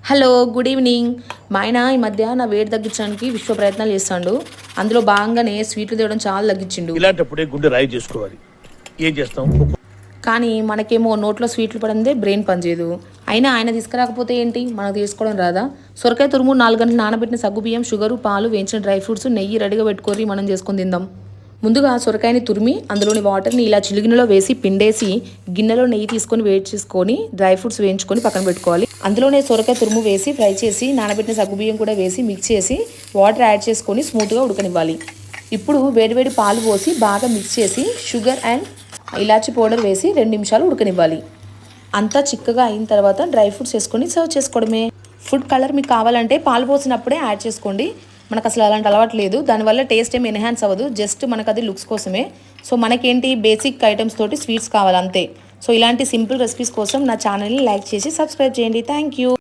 Hello good evening. మా ఆయన ఈ మధ్య నా వెయిట్ తగ్గించడానికి విశ్వ ప్రయత్నాలు చేస్తాడు. అందులో భాగంగానే స్వీట్లు తేవడం చాలా తగ్గించిండు. ఇలాంటప్పుడే గుండె రాయి చేసుకోవాలి. ఏం చేస్తాం? కానీ మనకేమో నోట్లో స్వీట్లు పడిందే బ్రెయిన్ పనిచేయదు. అయినా ఆయన తీసుకురాకపోతే ఏంటి, మనకు తీసుకోవడం రాదా? సొరకాయ తురుము 4 గంటలు నానబెట్టిన సగ్గుబియ్యం, షుగరు, పాలు, వేయించిన డ్రై ఫ్రూట్స్, నెయ్యి రెడీగా పెట్టుకొని మనం చేసుకొని తిందాం. ముందుగా సొరకాయని తురిమి అందులోని వాటర్ని ఇలా చిలిగినలో వేసి పిండేసి గిన్నెలో నెయ్యి తీసుకొని వేడి చేసుకొని డ్రై ఫ్రూట్స్ వేయించుకొని పక్కన పెట్టుకోవాలి. అందులోనే సొరకాయ తురుము వేసి ఫ్రై చేసి నానబెట్టిన సగ్గుబియ్యం కూడా వేసి మిక్స్ చేసి వాటర్ యాడ్ చేసుకొని స్మూత్గా ఉడకనివ్వాలి. ఇప్పుడు వేడివేడి పాలు పోసి బాగా మిక్స్ చేసి షుగర్ అండ్ ఇలాచీ పౌడర్ వేసి 2 నిమిషాలు ఉడకనివ్వాలి. అంతా చిక్కగా అయిన తర్వాత డ్రై ఫ్రూట్స్ వేసుకొని సర్వ్ చేసుకోవడమే. ఫుడ్ కలర్ మీకు కావాలంటే పాలు పోసినప్పుడే యాడ్ చేసుకోండి. మనకు అసలు అలాంటి అలవాటు లేదు, దానివల్ల టేస్ట్ ఏమి ఎన్హాన్స్ అవ్వదు, జస్ట్ మనకు అది లుక్స్ కోసమే. సో మనకేంటి బేసిక్ ఐటమ్స్ తోటి స్వీట్స్ కావాలి అంతే. సో ఇలాంటి సింపుల్ రెసిపీస్ కోసం నా ఛానల్ని లైక్ చేసి సబ్స్క్రైబ్ చేయండి. Thank you.